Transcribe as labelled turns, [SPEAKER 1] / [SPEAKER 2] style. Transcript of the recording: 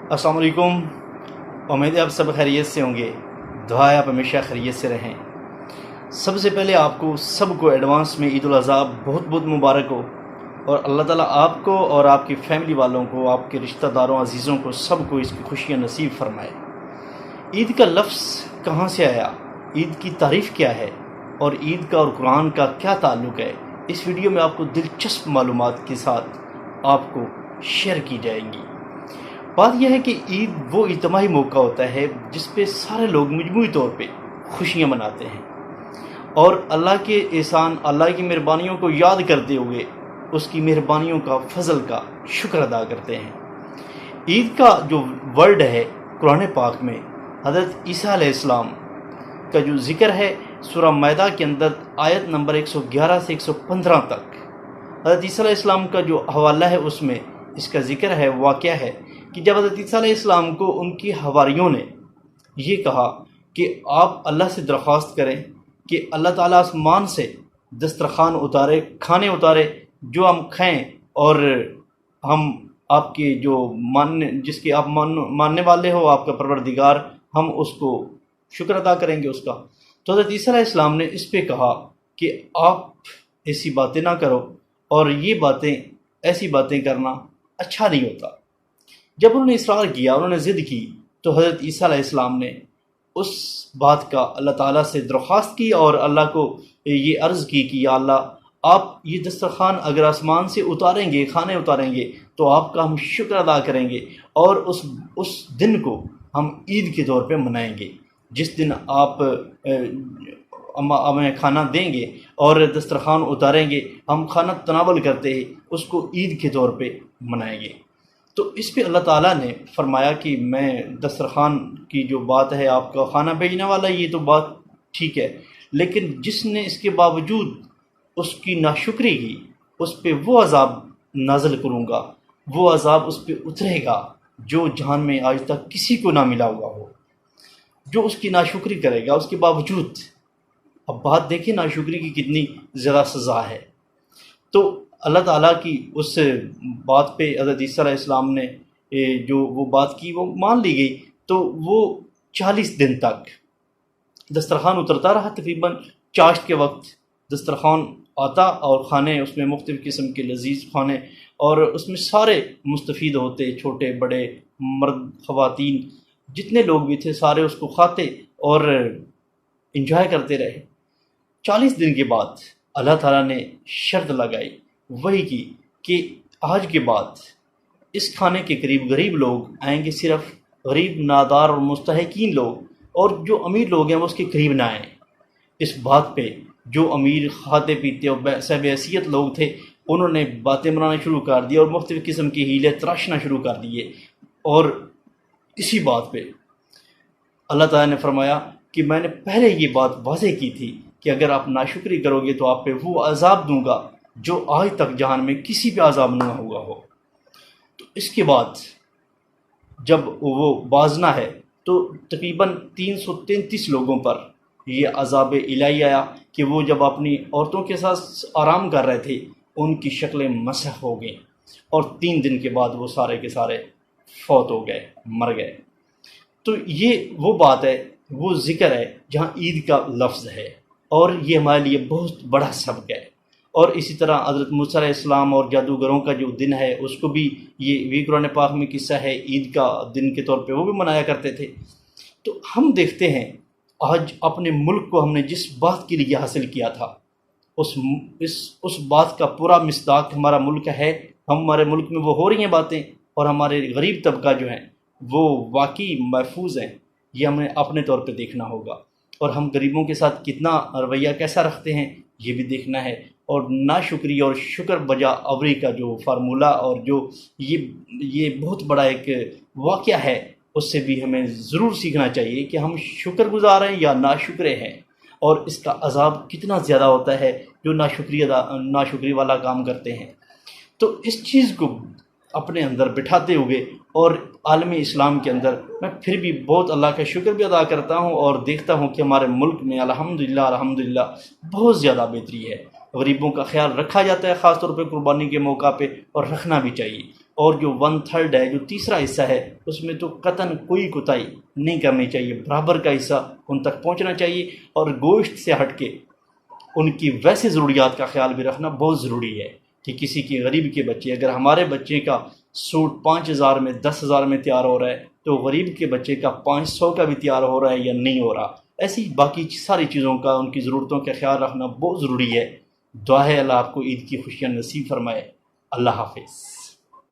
[SPEAKER 1] السلام علیکم۔ امید ہے آپ سب خیریت سے ہوں گے، دعا ہے آپ ہمیشہ خیریت سے رہیں۔ سب سے پہلے آپ کو سب کو ایڈوانس میں عید الاضحیٰ بہت بہت مبارک ہو، اور اللہ تعالیٰ آپ کو اور آپ کی فیملی والوں کو، آپ کے رشتہ داروں عزیزوں کو، سب کو اس کی خوشیاں نصیب فرمائے۔ عید کا لفظ کہاں سے آیا، عید کی تعریف کیا ہے، اور عید کا اور قرآن کا کیا تعلق ہے، اس ویڈیو میں آپ کو دلچسپ معلومات کے ساتھ آپ کو شیئر کی جائیں گی۔ بات یہ ہے کہ عید وہ اجتماعی موقع ہوتا ہے جس پہ سارے لوگ مجموعی طور پہ خوشیاں مناتے ہیں اور اللہ کے احسان، اللہ کی مہربانیوں کو یاد کرتے ہوئے اس کی مہربانیوں کا، فضل کا شکر ادا کرتے ہیں۔ عید کا جو ورڈ ہے قرآن پاک میں حضرت عیسیٰ علیہ السلام کا جو ذکر ہے سورہ مائدہ کے اندر آیت نمبر 111 سے 115 تک، حضرت عیسیٰ علیہ السلام کا جو حوالہ ہے اس میں اس کا ذکر ہے، واقعہ ہے کہ جب حضرت عیسیٰ علیہ السلام کو ان کی حواریوں نے یہ کہا کہ آپ اللہ سے درخواست کریں کہ اللہ تعالیٰ آسمان سے دسترخوان اتارے، کھانے اتارے جو ہم کھائیں، اور ہم آپ کے جو جس کے آپ ماننے والے ہو، آپ کا پروردگار، ہم اس کو شکر ادا کریں گے اس کا۔ تو حضرت عیسیٰ علیہ السلام نے اس پہ کہا کہ آپ ایسی باتیں نہ کرو، اور یہ باتیں، ایسی باتیں کرنا اچھا نہیں ہوتا۔ جب انہوں نے اصرار کیا، انہوں نے ضد کی، تو حضرت عیسیٰ علیہ السلام نے اس بات کا اللہ تعالیٰ سے درخواست کی اور اللہ کو یہ عرض کی کہ یا اللہ، آپ یہ دسترخوان اگر آسمان سے اتاریں گے، کھانے اتاریں گے، تو آپ کا ہم شکر ادا کریں گے، اور اس دن کو ہم عید کے طور پہ منائیں گے۔ جس دن آپ ہمیں کھانا دیں گے اور دسترخوان اتاریں گے، ہم کھانا تناول کرتے ہیں، اس کو عید کے طور پہ منائیں گے۔ تو اس پہ اللہ تعالیٰ نے فرمایا کہ میں دسترخوان کی جو بات ہے، آپ کا کھانا بھیجنے والا، یہ تو بات ٹھیک ہے، لیکن جس نے اس کے باوجود اس کی ناشکری کی، اس پہ وہ عذاب نازل کروں گا، وہ عذاب اس پہ اترے گا جو جہان میں آج تک کسی کو نہ ملا ہوا ہو۔ جو اس کی ناشکری کرے گا اس کے باوجود، اب بات دیکھیں ناشکری کی کتنی زیادہ سزا ہے۔ تو اللہ تعالیٰ کی اس بات پہ حضرت عیسیٰ علیہ السلام نے جو وہ بات کی وہ مان لی گئی، تو وہ 40 دن تک دسترخوان اترتا رہا۔ تقریباً چاشت کے وقت دسترخوان آتا اور کھانے اس میں مختلف قسم کے لذیذ کھانے، اور اس میں سارے مستفید ہوتے، چھوٹے بڑے، مرد خواتین، جتنے لوگ بھی تھے سارے اس کو کھاتے اور انجوائے کرتے رہے۔ 40 دن کے بعد اللہ تعالیٰ نے شرط لگائی، وہی کی کہ آج کے بعد اس کھانے کے قریب غریب لوگ آئیں گے، صرف غریب، نادار اور مستحقین لوگ، اور جو امیر لوگ ہیں وہ اس کے قریب نہ آئیں۔ اس بات پہ جو امیر کھاتے پیتے اور صاحب حیثیت لوگ تھے، انہوں نے باتیں بنانا شروع کر دی اور مختلف قسم کی ہیلے تراشنا شروع کر دیے، اور اسی بات پہ اللہ تعالیٰ نے فرمایا کہ میں نے پہلے یہ بات واضح کی تھی کہ اگر آپ ناشکری کرو گے تو آپ پہ وہ عذاب دوں گا جو آج تک جہان میں کسی پہ عذاب نہ ہوا ہو۔ تو اس کے بعد جب وہ باز نہ ہے تو تقریباً 333 لوگوں پر یہ عذاب الہی آیا کہ وہ جب اپنی عورتوں کے ساتھ آرام کر رہے تھے، ان کی شکلیں مسخ ہو گئیں، اور 3 دن کے بعد وہ سارے کے سارے فوت ہو گئے، مر گئے۔ تو یہ وہ بات ہے، وہ ذکر ہے جہاں عید کا لفظ ہے، اور یہ ہمارے لیے بہت بڑا سبق ہے۔ اور اسی طرح حضرت موسیٰ علیہ السلام اور جادوگروں کا جو دن ہے، اس کو بھی یہ بھی قرآن پاک میں قصہ ہے، عید کا دن کے طور پہ وہ بھی منایا کرتے تھے۔ تو ہم دیکھتے ہیں آج اپنے ملک کو ہم نے جس بات کے لیے حاصل کیا تھا، اس بات کا پورا مصداق ہمارا ملک ہے۔ ہمارے ملک میں وہ ہو رہی ہیں باتیں، اور ہمارے غریب طبقہ جو ہیں وہ واقعی محفوظ ہیں، یہ ہمیں اپنے طور پہ دیکھنا ہوگا، اور ہم غریبوں کے ساتھ کتنا رویہ کیسا رکھتے ہیں یہ بھی دیکھنا ہے۔ اور ناشکری اور شکر بجا آوری کا جو فارمولہ، اور جو یہ بہت بڑا ایک واقعہ ہے، اس سے بھی ہمیں ضرور سیکھنا چاہیے کہ ہم شکر گزار ہیں یا ناشکرے ہیں، اور اس کا عذاب کتنا زیادہ ہوتا ہے جو ناشکری والا کام کرتے ہیں۔ تو اس چیز کو اپنے اندر بٹھاتے ہوئے، اور عالم اسلام کے اندر میں پھر بھی بہت اللہ کا شکر بھی ادا کرتا ہوں، اور دیکھتا ہوں کہ ہمارے ملک میں الحمدللہ بہت زیادہ بہتری ہے، غریبوں کا خیال رکھا جاتا ہے، خاص طور پہ قربانی کے موقع پہ، اور رکھنا بھی چاہیے۔ اور جو 1/3 ہے، جو تیسرا حصہ ہے، اس میں تو قطعاً کوئی کوتاہی نہیں کرنی چاہیے، برابر کا حصہ ان تک پہنچنا چاہیے، اور گوشت سے ہٹ کے ان کی ویسے ضروریات کا خیال بھی رکھنا بہت ضروری ہے کہ کسی کی غریب کے بچے، اگر ہمارے بچے کا سوٹ 5,000 میں 10,000 میں تیار ہو رہا ہے تو غریب کے بچے کا 500 کا بھی تیار ہو رہا ہے یا نہیں ہو رہا، ایسی باقی ساری چیزوں کا، ان کی ضرورتوں کا خیال رکھنا بہت ضروری ہے۔ دعا ہے اللہ آپ کو عید کی خوشیاں نصیب فرمائے۔ اللہ حافظ۔